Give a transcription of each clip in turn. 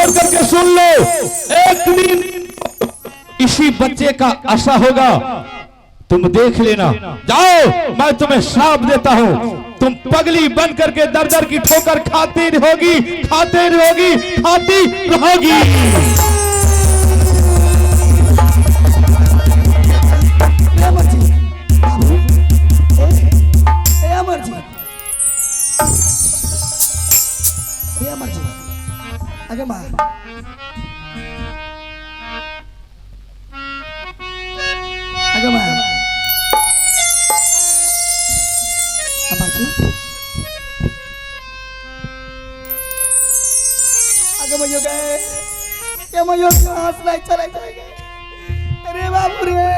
गौर करके सुन लो, एक दिन इसी बच्चे का आशा होगा, तुम देख लेना। जाओ, मैं तुम्हें श्राप देता हूं, तुम पगली बन करके दर दर की ठोकर खाती रहोगी, खाती रहोगी, खाती रहोगी। आगे माँ आगे माँ अमर जी आगे मयो गए क्या मयो घास नहीं चले जाएंगे। अरे बाबू रे,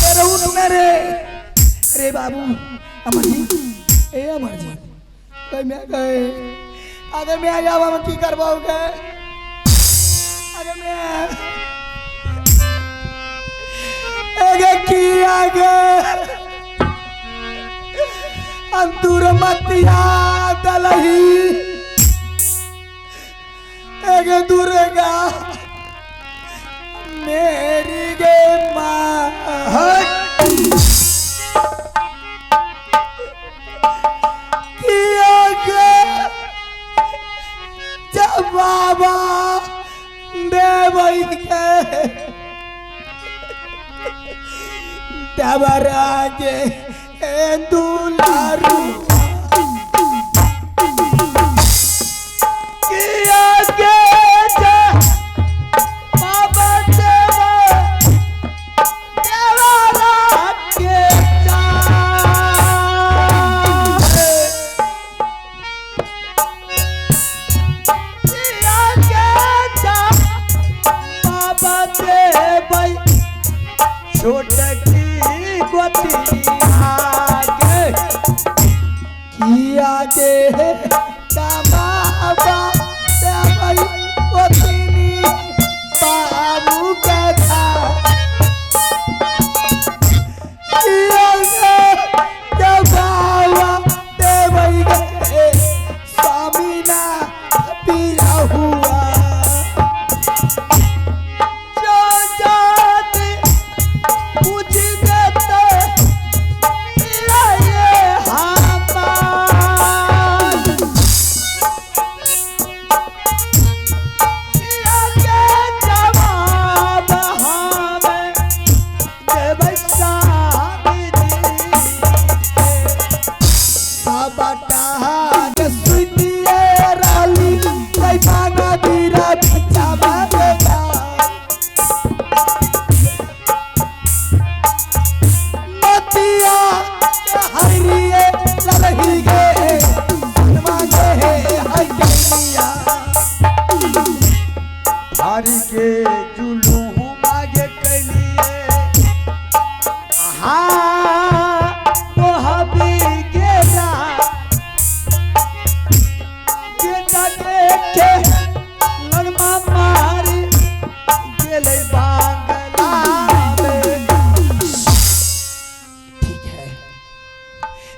अरे उठ मेरे, अरे बाबू अमर जी, ए अमर जी कोई मैं गए आगे मैं आया हम की करवाओगे। आगे मैं आगे की आगे अंतुर मतिया दलही आगे दुर्गा मेरी गे माँ बाबा देवई के देवराजे दुलारू किया के बाबा देवराजे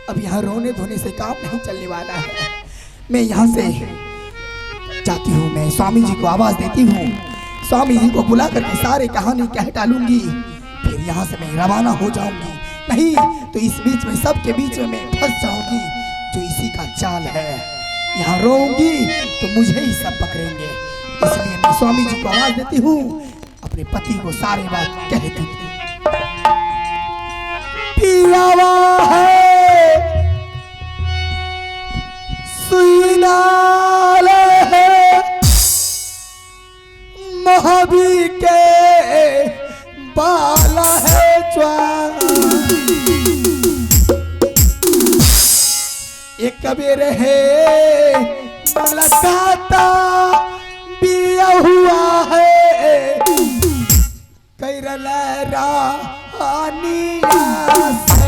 अब यहाँ रोने धोने से काम नहीं चलने वाला है। मैं यहाँ से जाती हूँ, मैं स्वामी जी को आवाज देती हूँ, स्वामी जी को बुला करके सारे कहानी कह डालूंगी, फिर यहाँ से मैं रवाना हो जाऊंगी। नहीं तो इस बीच में सबके बीच में मैं फंस जाऊंगी, जो इसी का चाल है। यहाँ रोऊंगी तो मुझे ही सब पकड़ेंगे, इसलिए मैं स्वामी जी को आवाज देती हूँ, अपने पति को सारी बात कह देती हूँ। पियावा है सुनाल है महावी के बाला है ज्वार, एक कबीर है मुलाकाता पिया हुआ है कैरला रानिया से।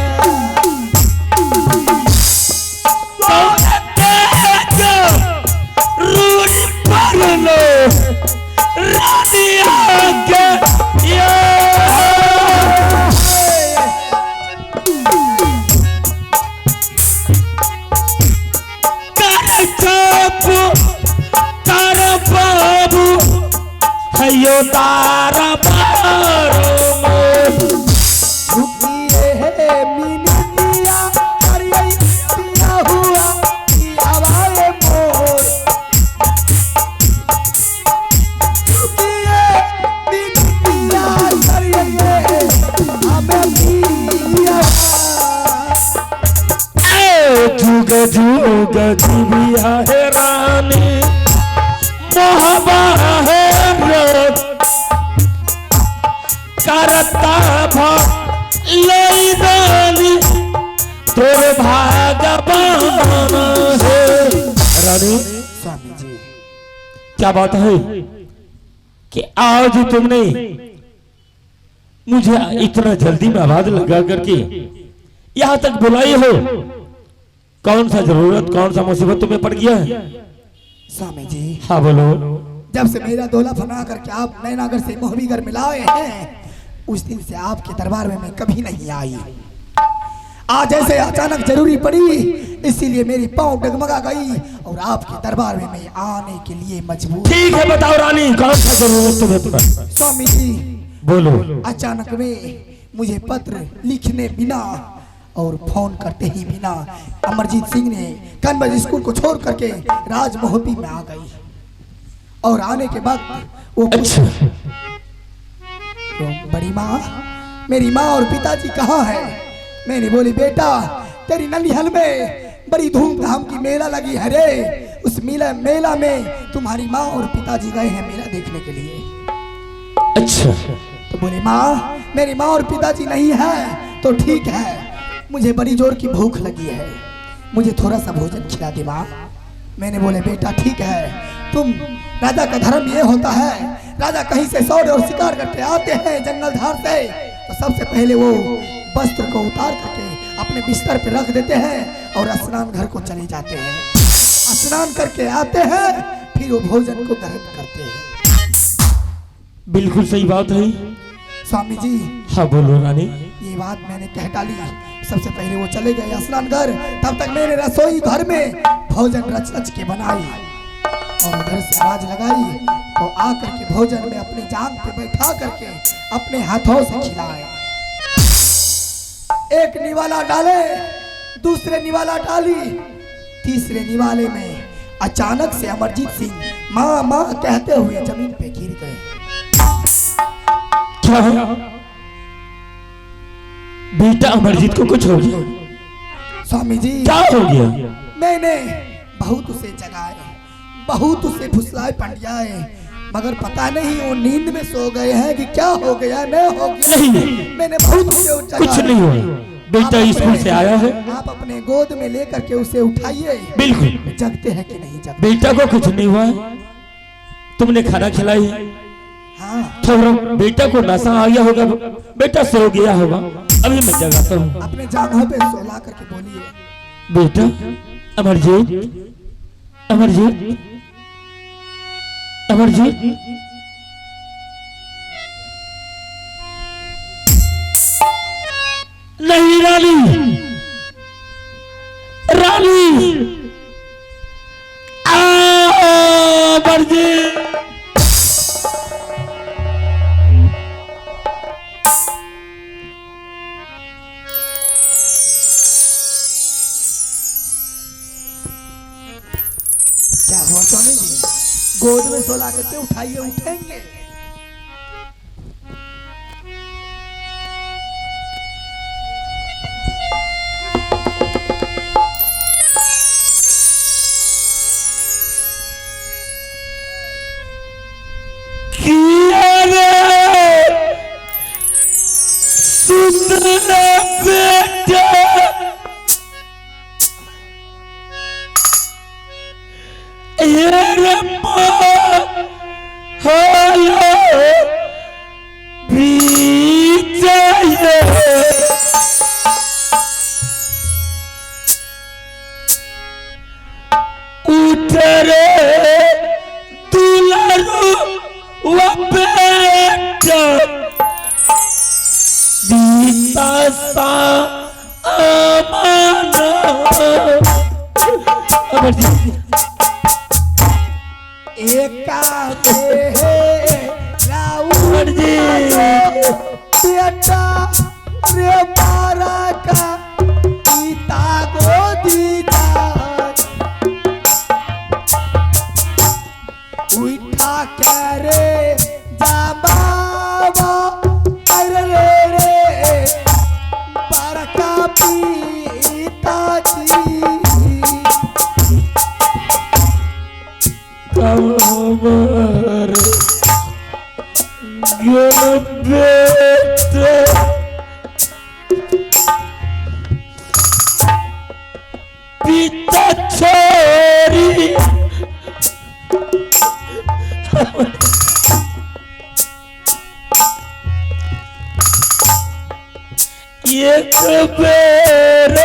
तारे यो तारा झुकिए है मिनिया करिए पिया हुआ की आवाज़ मोर झुकिए मिनिया करिए हमें पिया जुग जुग जीविया है रानी मोहबा है करता भली तोर भागवान है। रानी स्वामी जी क्या बात है कि आज तुमने मुझे इतना जल्दी में आवाज लगा करके यहां तक बुलाई हो? कौन सा जरूरत कौन सा मुसीबत तुम्हें पड़ गया है? स्वामी जी हाँ बोलो। जब से मेरा दौला फना करके आप नैनागर से मोहबीगर मिलाए हैं उस दिन से आपके दरबार में मैं कभी नहीं आई। आज ऐसे अचानक जरूरी पड़ी इसीलिए मेरी पांव डगमगा गई और आपके दरबार में मैं आने के लिए मजबूर। ठीक है बताओ रानी कौन सा जरूरत तुम्हें पड़ा? स्वामी जी बोलो। अचानक में मुझे पत्र लिखने बिना और फोन करते ही बिना अमरजीत सिंह ने कन्वर्ज स्कूल को छोड़ करके राजमोहबी में आ गई और आने के बाद वो अच्छा तो बड़ी माँ मेरी माँ और पिताजी कहाँ है? मैंने बोली बेटा तेरी ननिहाल में बड़ी धूमधाम की मेला लगी है रे, उस मेला में तुम्हारी माँ और पिताजी गए हैं मेला देखने के लिए। अच्छा तो बोले माँ मेरी माँ और पिताजी नहीं है तो ठीक है मुझे बड़ी जोर की भूख लगी है मुझे थोड़ा सा भोजन खिला दे माँ। मैंने बोले बेटा ठीक है तुम राजा का धर्म ये होता है राजा कहीं से सौदे और शिकार करके आते हैं जंगल झाड़ से तो सबसे पहले वो वस्त्र को उतार करके अपने बिस्तर पे रख देते हैं और स्नान घर को चले जाते हैं। स्नान करके आते हैं फिर वो भोजन को ग्रहण करते हैं। बिल्कुल सही बात है। स्वामी जी हाँ बोलो रानी। ये बात मैंने कह डाली। सबसे पहले वो चले गए स्नान घर तब तक मैंने रसोई घर में भोजन रच रच के बनाई और उधर से आवाज लगाई तो आकर के भोजन में अपनी जांग पे बैठा करके अपने हाथों से खिलाए। एक निवाला डाले दूसरे निवाला डाली तीसरे निवाले में अचानक से अमरजीत सिंह माँ माँ कहते हुए जमीन पे गिर गए। क्या बेटा अमरजीत को कुछ हो गया? स्वामी जी क्या हो गया? मैंने बहुत उसे जगाए बहुत उसे फुसलाए पंडियाए मगर पता नहीं वो नींद में सो गए हैं कि क्या हो गया नहीं हो गया। नहीं मैंने बहुत उसे कुछ नहीं हुआ। बेटा स्कूल से आया है आप अपने गोद में लेकर के उसे उठाइए। बिल्कुल जगते हैं कि नहीं जगते? बेटा को कुछ नहीं हुआ। तुमने खाना खिलाई? हाँ थोड़ा बेटा को नशा आ गया होगा बेटा सो गया होगा अभी मैं जगाता हूँ। अपने जांघों पे सोला करके बोलिए बेटा अमरजीत अमरजीत अमरजीत नहीं रानी रानी अमरजीत क्या हुआ स्वामी जी? गोद में सोला करके उठाइए उठेंगे। राउर जी बेटा रे मारा का पिता गोदीदार उठा करे जाबावा अरे रे बड़का पिताजी कमर बेटे पिता छोरी एक बेर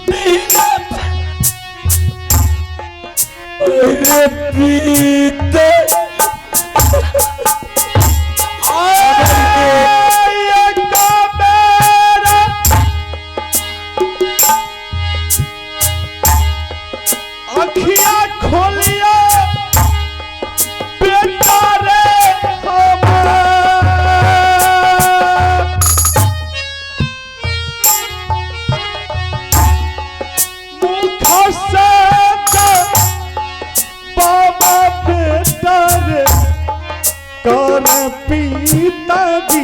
बिना अरे पिता अखियां खोलिया बेटा रे मुख से बाबा बेटा रे कौन पिताजी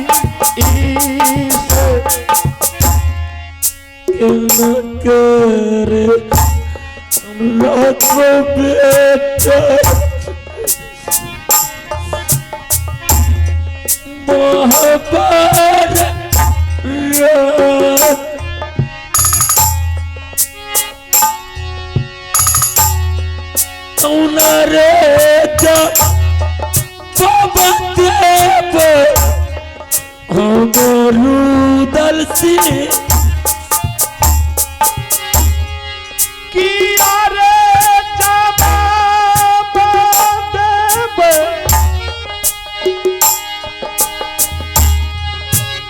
करे लाखो बेटा महाबार रे बाबा देव हमारू दल से किया रे जवाब देव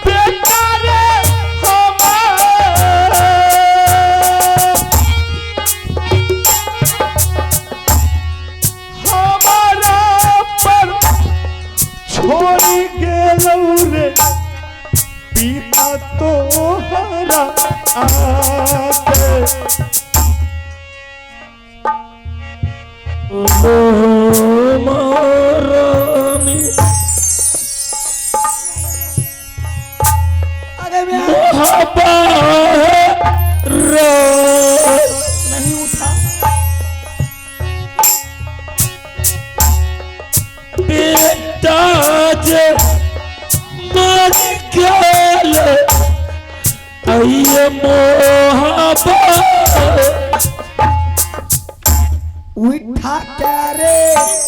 बेटा रे हमारा पर छोड़ी गेलौ रे पिता तो हरा आके महारानी अरे मैं नहीं उठा बेटा जे मर गेल आइए मोहब्बत उठा करे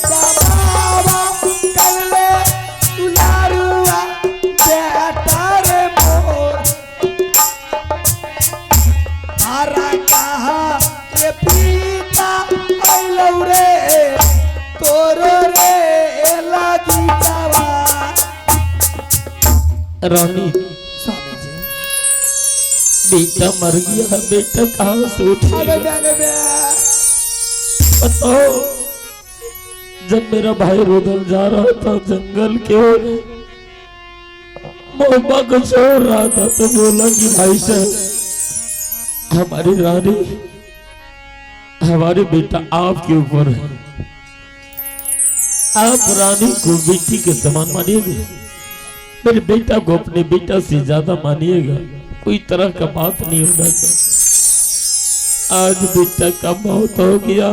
बाबा कर ले दुलारुआ बेटा रे मोर तारा कहा रे पिता आइलौ रे तोरो रे लागी जावा रानी स्वामी जी बेटा मर गया बेटा कहाँ से अबे उठेगा बे बताओ जब मेरा भाई रुदल जा रहा था जंगल के ओर मोहब्बा को छोड़ रहा था तो बोला कि भाई साहब हमारी रानी हमारे बेटा आपके ऊपर है आप रानी को बेटी के समान मानिएगा मेरे बेटा को अपने बेटा से ज्यादा मानिएगा कोई तरह का बात नहीं होना चाहिए आज बेटा का मौत हो गया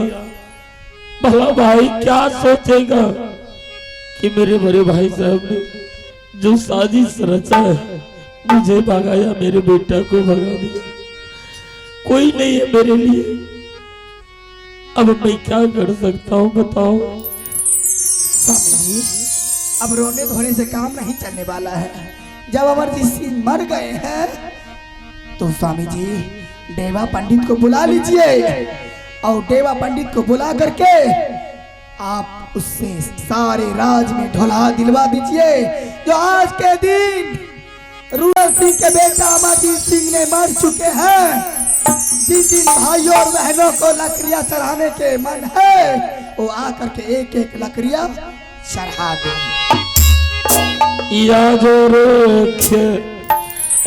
भला भाई क्या सोचेगा कि मेरे बड़े भाई साहब ने जो साजिश रचा है मुझे भगाया मेरे बेटा को भगा दिया कोई नहीं है मेरे लिए अब मैं क्या कर सकता हूँ बताओ स्वामी जी अब रोने धोने से काम नहीं चलने वाला है जब अमरजीत सिंह मर गए हैं तो स्वामी जी देवा पंडित को बुला लीजिए और देवा पंडित को बुला करके आप उससे सारे राज में ढोला दिलवा दीजिए जो आज के दिन रुद्र सिंह के बेटा अमरजीत सिंह ने मर चुके हैं जिन जिन भाइयों और बहनों को लकड़ियां चढ़ाने के मन है वो आकर के एक एक लकड़ियां चढ़ा दे। या जो रखे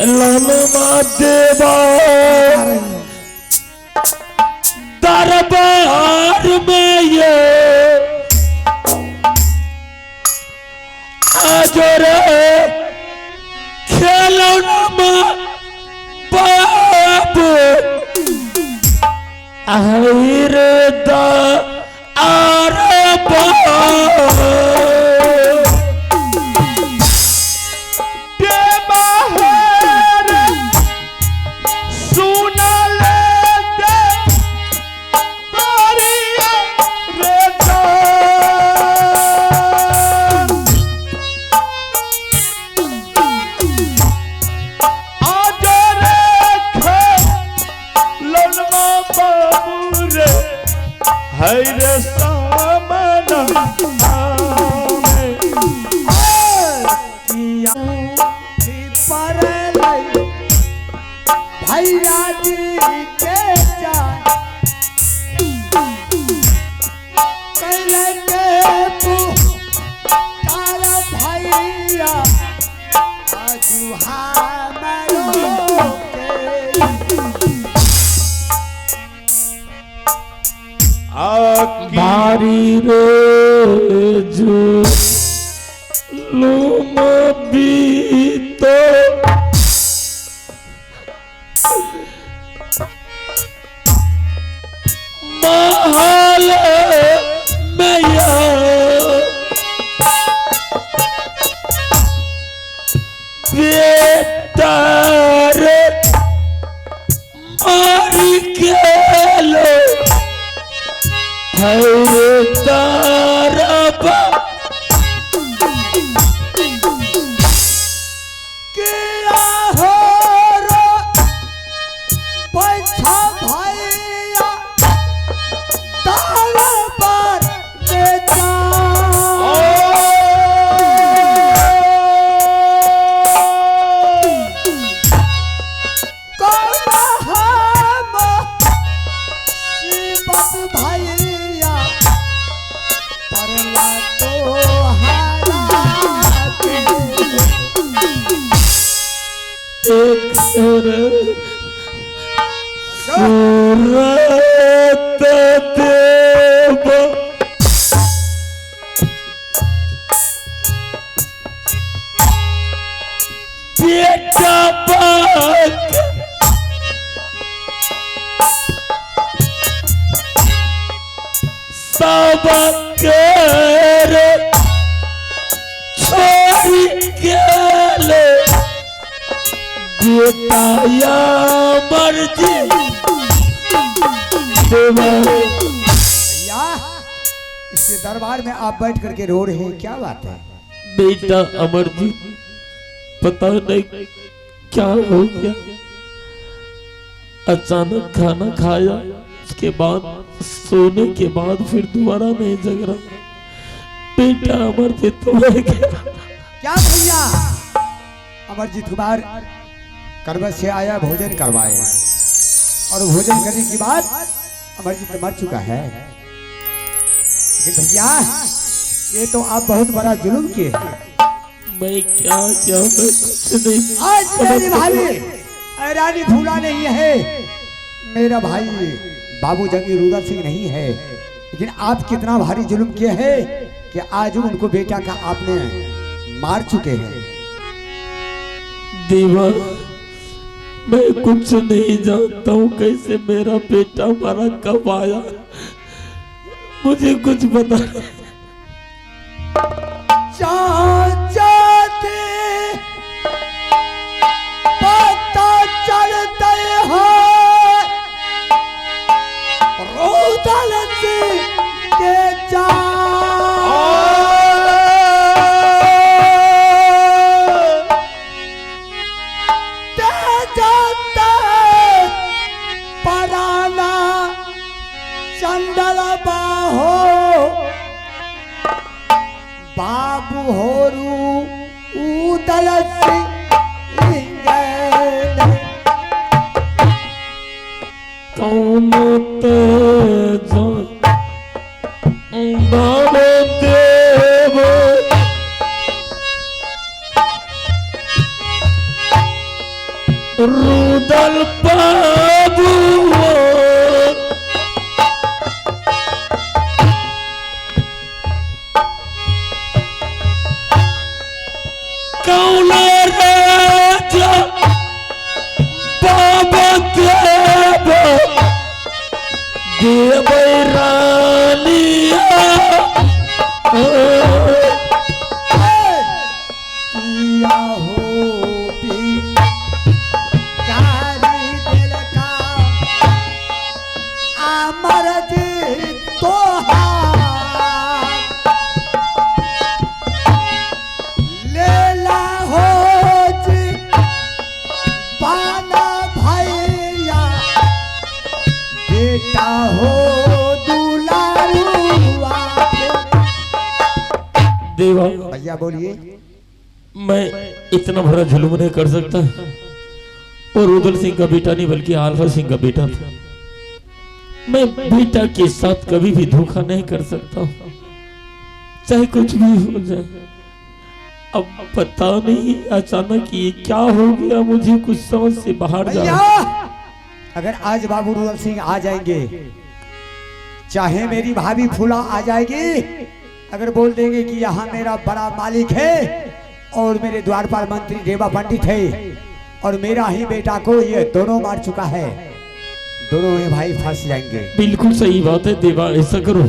लनमा देवा दरबार में ये आजोरे खेलनमा बाबू आहिर दा आरबा भैया जी के जान कैले के पुकार भैया आजू हमरो बारी रे जो लूम बीतो महल मैया बेटा रे मार गेलो है तारबा किया हो रो बैठा भैया तार पर बेटा भैया परला तो हारा एक सूरत देव बेटा बाग सब के छोड़ी गेले बेटा या मर्जी भैया इसके दरबार में आप बैठ करके रो रहे हैं, क्या बात है? बेटा अमरजीत पता नहीं क्या हो गया, अचानक खाना खाया, उसके बाद सोने के बाद फिर दोबारा नहीं जग रहा। बेटा अमरजीत तुम्हें क्या भैया? अमरजीत कुमार करबत से आया, भोजन करवाए और भोजन करने के बाद अमरजीत मर चुका है। लेकिन भैया ये तो आप बहुत बड़ा जुल्म किए। मैं क्या कुछ नहीं। आज मेरी भाई रानी फूला नहीं है, मेरा भाई बाबू जंगी रुद्र सिंह नहीं है, लेकिन आप कितना भारी जुल्म किए हैं कि आज उनको बेटा का आपने मार चुके हैं। देवा मैं कुछ नहीं जानता हूँ, कैसे मेरा बेटा मरा, कब आया, मुझे कुछ बता। चाचा थे पता चलते हैं रुद्र सिंह के पराना चंदल बाहो बाबू होरू उदल सिंह कौन ते जान बाबू देव देवे रानिया किया हो कारी दिल का अमर जीत तो लेला हो जी पाना भैया बेटा हो दुलारुआ देवा भैया बोलिए। मैं इतना भरा जुल्म नहीं कर सकता। और रुदल सिंह का बेटा नहीं बल्कि आल्फा सिंह का बेटा था। मैं बेटा के साथ कभी भी धोखा नहीं कर सकता, चाहे कुछ भी हो जाए। अब पता नहीं अचानक ये क्या हो गया, मुझे कुछ समझ से बाहर जा भैया रहा है। अगर आज बाबू रुदल सिंह आ जाएंगे, चाहे मेरी भाभी फूला आ जाएगी, अगर बोल देंगे कि यहाँ मेरा बड़ा मालिक है और मेरे द्वारपाल मंत्री देवा पंडित है और मेरा ही बेटा को ये दोनों मार चुका है, दोनों ये भाई फंस जाएंगे। बिल्कुल सही बात है देवा, ऐसा करो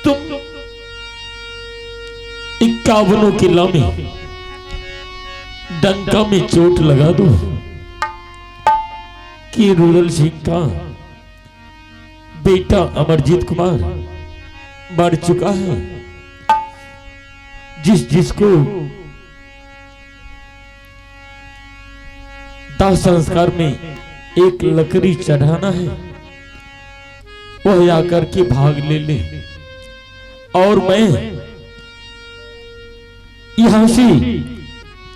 तुम 51 किला में डंका में चोट लगा दो कि रुदल सिंह का बेटा अमरजीत कुमार मर चुका है। जिसको दाह संस्कार में एक लकड़ी चढ़ाना है, वह आकर के भाग ले ले। और मैं यहां से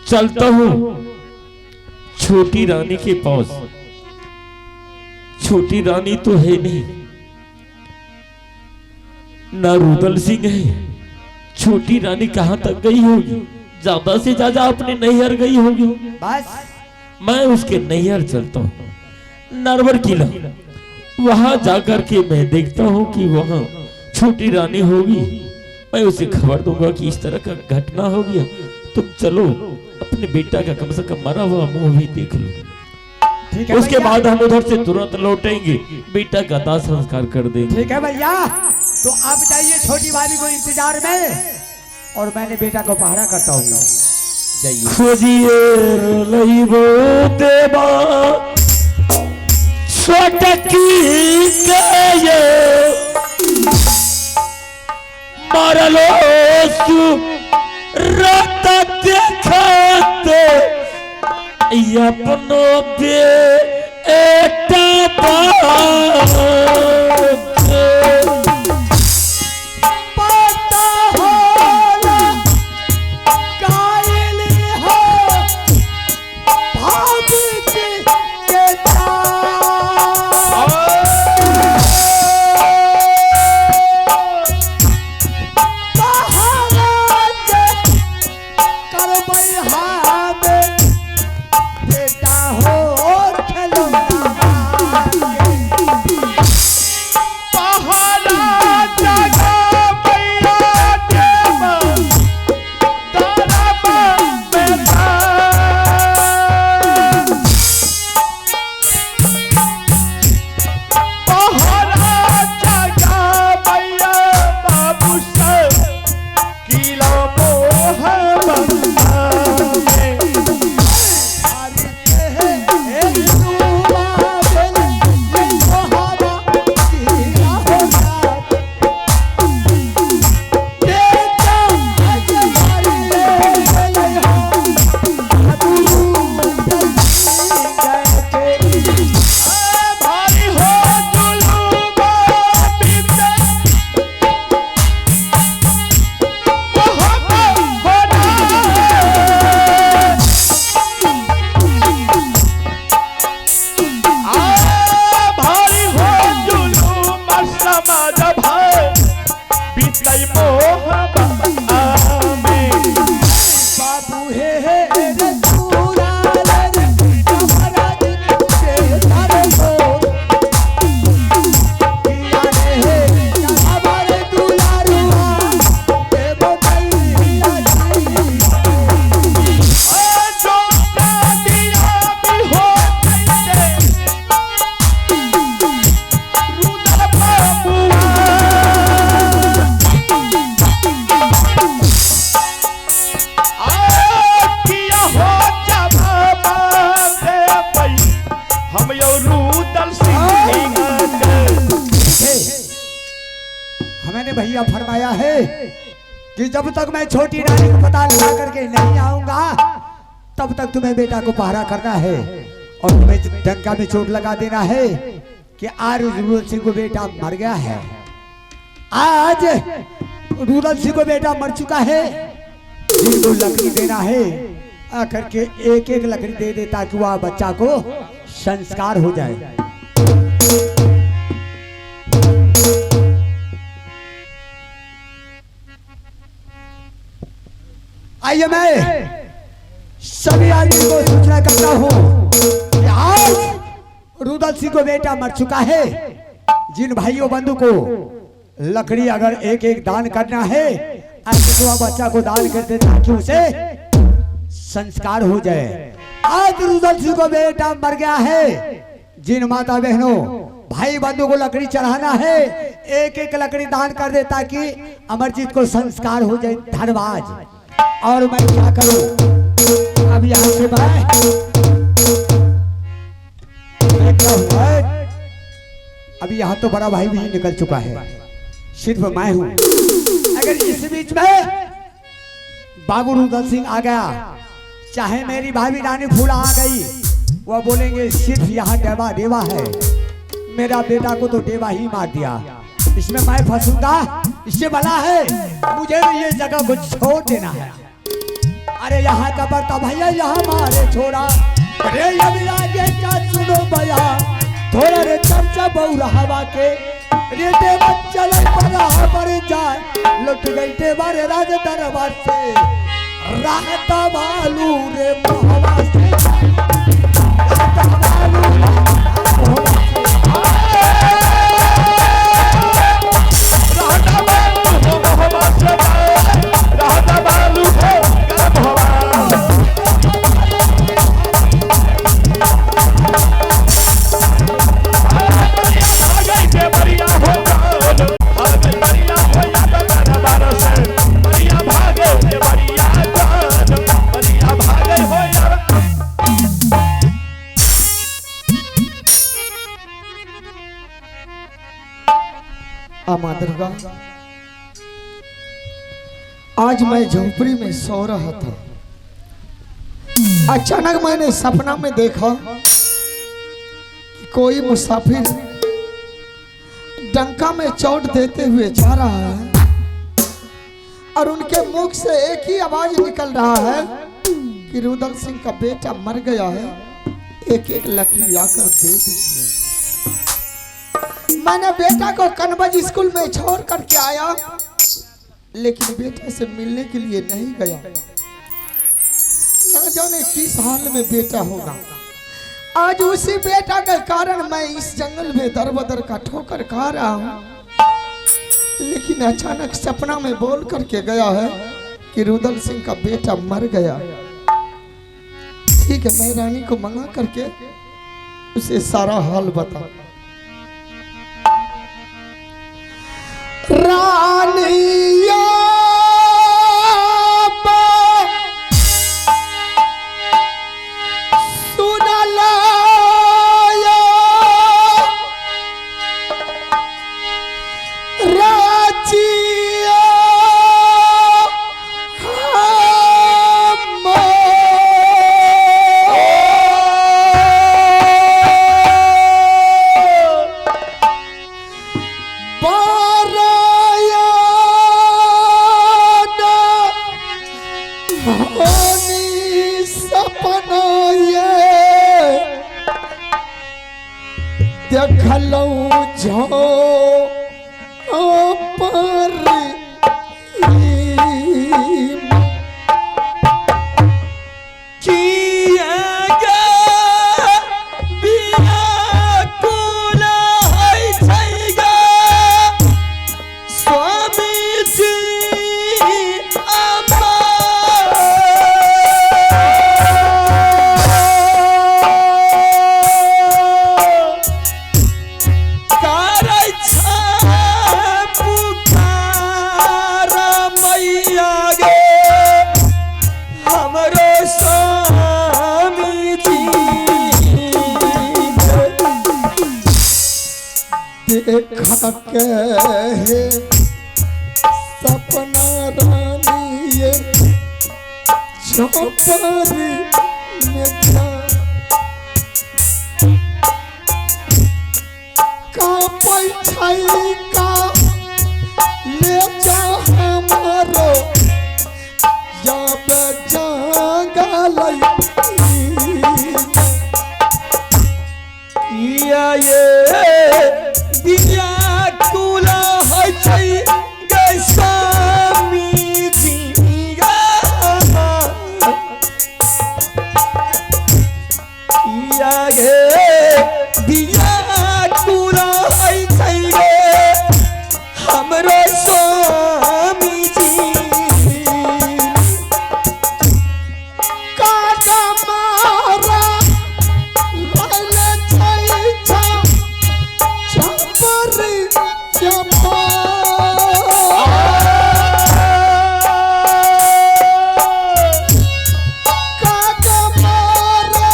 चलता हूं छोटी रानी के पास। छोटी रानी तो है नहीं, ना रुदल सिंह है। छोटी रानी कहां तक गई होगी? ज्यादा से ज्यादा अपने नैहर गई होगी। बस मैं उसके नैहर चलता हूं नरवर किला। वहां जाकर के मैं देखता हूं कि वहां छोटी रानी होगी। मैं उसे खबर दूंगा कि इस तरह का घटना हो गया, तुम चलो अपने बेटा का कम से कम मरा हुआ मुंह भी देख लो। ठीक है उसके भैया। बाद हम उधर से तुरंत लौटेंगे, बेटा का दाह संस्कार कर देंगे। ठीक है भैया, तो आप जाइए छोटी भाभी को इंतजार में, और मैंने बेटा को पहरा करता हूँ। जाइए। खोजिए लइबो देवा छोटकी के मारलो सु रत देखते अपनो बेटा बाप हमें भैया फरमाया है कि जब तक मैं छोटी रानी को पता लगा करके नहीं आऊंगा तब तक तुम्हें बेटा को पहरा करना है और तुम्हें डंका में चोट लगा देना है कि आज रूरल सिंह को बेटा मर गया है। आज रूरल सिंह को बेटा मर चुका है, जिनको लकड़ी देना है आकर के एक एक लकड़ी दे दे ताकि वह बच्चा को संस्कार हो जाए। आइए मैं सभी आदमी को सूचना करता हूँ कि आज रुदल सिंह को बेटा मर चुका है। जिन भाइयों बंधु को लकड़ी अगर एक एक दान करना है ऐसे बच्चा को दान करते ताकि उसे संस्कार हो जाए। आज रुदल सिंह को बेटा मर गया है। जिन माता बहनों भाई बंधु को लकड़ी चढ़ाना है एक एक लकड़ी दान कर दे ताकि अमरजीत को संस्कार हो जाए। धन्यवाद। और मैं क्या करूं अब यहाँ से क्या हुआ है? अभी यहाँ तो बड़ा भाई भी निकल चुका है, सिर्फ मैं हूं। अगर इस बीच में बाबू रुदल सिंह आ गया, चाहे मेरी भाभी रानी फूला आ गई, वह बोलेंगे सिर्फ यहाँ देवा देवा है, मेरा बेटा को तो देवा ही मार दिया, इसमें मैं फंसूंगा, इससे भला है मुझे ये जगह को छोड़ देना है। अरे यहाँ का बता भैया यहाँ मारे छोड़ा, अरे ये क्या सुनो भैया थोड़ा रे चर्चा बहु हवा के रेटे चल पर जाए लुट गई टे बारे राज दरबार से राहता बालू रे मोहवा से राहता बालू माँ दुर्गा, आज मैं झोपड़ी में सो रहा था, अचानक मैंने सपना में देखा कि कोई मुसाफिर डंका में चोट देते हुए जा रहा है और उनके मुख से एक ही आवाज निकल रहा है कि रुदल सिंह का बेटा मर गया है, एक एक लकड़ी लाकर दे दीजिए। मैंने बेटा को कनबज स्कूल में छोड़ करके आया, लेकिन बेटे से मिलने के लिए नहीं गया। न जाने किस हाल में बेटा होगा। आज उसी बेटा के कारण मैं इस जंगल में दर बदर का ठोकर खा रहा हूँ, लेकिन अचानक सपना में बोल करके गया है कि रुदल सिंह का बेटा मर गया। ठीक है, मैं रानी को मंगा करके उसे सारा हाल बता। रानिया बारा देखा के है सपना रानी ये चौपारी में था का पैठाई का ले जा हमारो जब जंगल ये दिया कुला है छै गैसामी जिया गे दिया कुला है छै गे हमरो स्वामी जी कागा मारा लाले छै चंपरी चंपा कागा मारा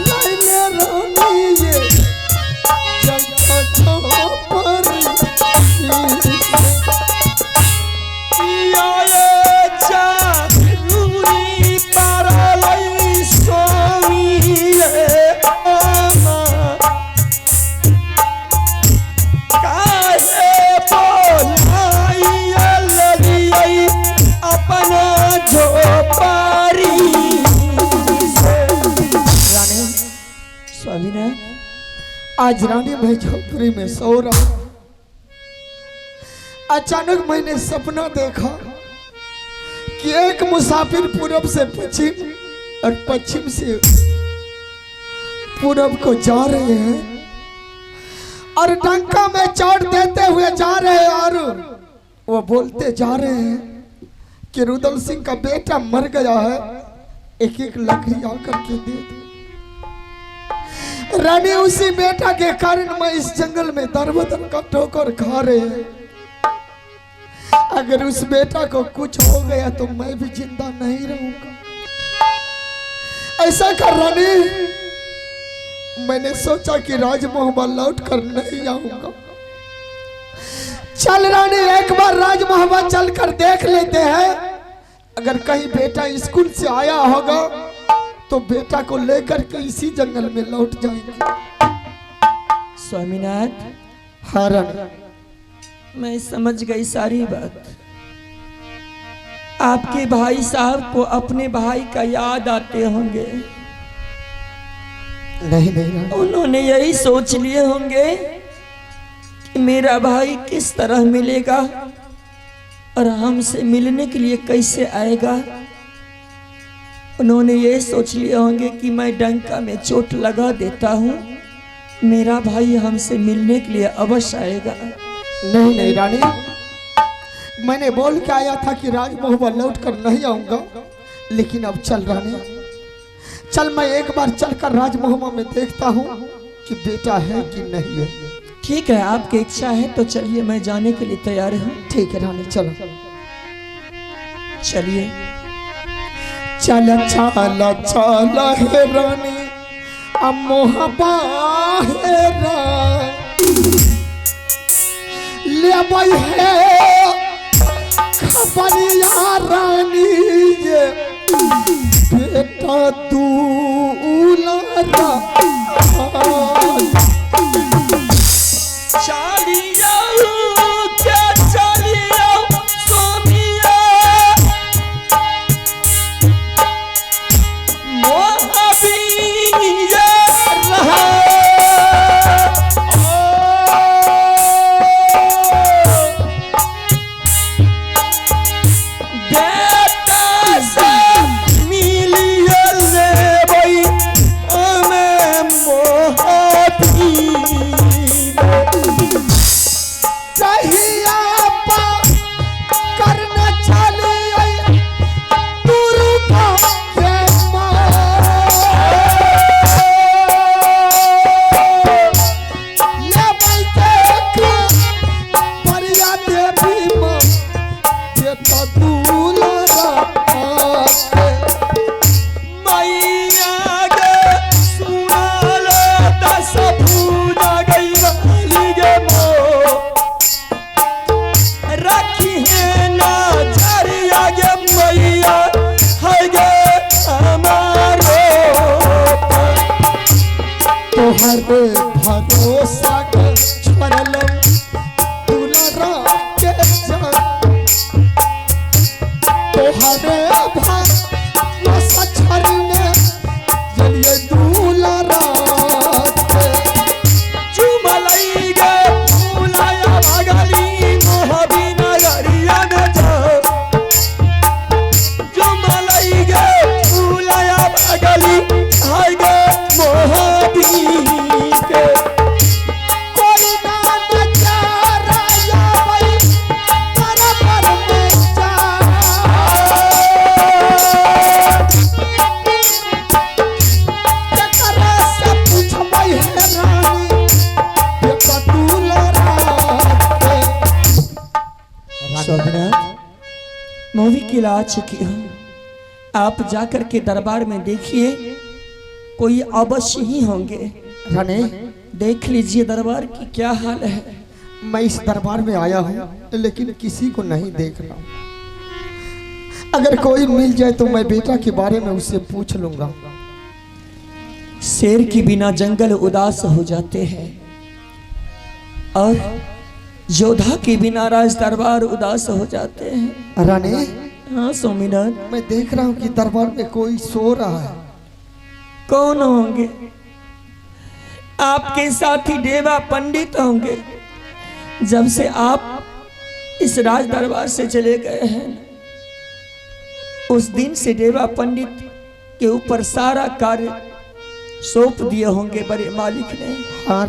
लाले रानी ये चंपा चंपरी स्वामी ने आज रानी मैं झोपड़ी में सो रहा अचानक मैंने सपना देखा कि एक मुसाफिर पूरब से पश्चिम और पश्चिम से पूरब को जा रहे हैं और डंका में चोट देते हुए जा रहे हैं और वो बोलते जा रहे हैं कि रुदल सिंह का बेटा मर गया है, एक एक लकड़ी आकर के दे दे। रानी उसी बेटा के कारण मैं इस जंगल में दर बदर का ठोकर खा रहे हैं। अगर उस बेटा को कुछ हो गया तो मैं भी जिंदा नहीं रहूंगा। ऐसा कर रानी, मैंने सोचा कि राजमहल लौट कर नहीं आऊंगा। चल रानी, एक बार राजमहल चल कर देख लेते हैं। अगर कहीं बेटा स्कूल से आया होगा तो बेटा को लेकर के इसी जंगल में लौट जाएंगे। स्वामीनाथ, हाँ रानी, मैं समझ गई सारी बात। आपके भाई साहब को अपने भाई का याद आते होंगे। नहीं नहीं, उन्होंने यही सोच लिए होंगे कि मेरा भाई किस तरह मिलेगा और हमसे मिलने के लिए कैसे आएगा। उन्होंने ये सोच लिए होंगे कि मैं डंका में चोट लगा देता हूँ, मेरा भाई हमसे मिलने के लिए अवश्य आएगा। नहीं नहीं रानी, मैंने बोल के आया था कि राजमहल लौट कर नहीं आऊंगा, लेकिन अब चल रानी, चल मैं एक बार चलकर राजमहल में देखता हूँ कि बेटा है कि नहीं है। ठीक है, आपकी इच्छा है तो चलिए, मैं जाने के लिए तैयार हूँ। ठीक है रानी, चलो चलिए। चल चल चल हे रानी, अमोहबा हे ले भाई है खबरिया रानी, ये बेटा दूल्हा मैया गे सुना लो दस पूजा गई वाली गे के जान तोहरे भाई सचर में जलिए दूल्हा चुमलाई गे फूलाया भगली मोहबी नगरिया में जाओ चुमलाई गे फूलाया भगली हाय गे मोहबी के कोई ना नजारा या भाई तेरा पर में जा तेरा से पूछ भाई है रानी ये कतूला रात सोमनाथ मूवी की ला चुकी हूँ। आप जाकर के दरबार में देखिए, कोई अवश्य ही होंगे। रानी देख लीजिए दरबार की क्या हाल है। मैं इस दरबार में आया हूँ लेकिन किसी को नहीं देख रहा हूँ। अगर कोई मिल जाए तो मैं बेटा के बारे में उससे पूछ लूंगा। शेर के बिना जंगल उदास हो जाते हैं और योद्धा के बिना राज दरबार उदास हो जाते हैं। रानी हाँ स्वामीनाथ, मैं देख रहा हूँ कि दरबार में कोई सो रहा है। कौन होंगे? आपके साथी देवा पंडित होंगे। जब से आप इस राज दरबार से चले गए हैं उस दिन से देवा पंडित के ऊपर सारा कार्य सौंप दिए होंगे बड़े मालिक ने। हाँ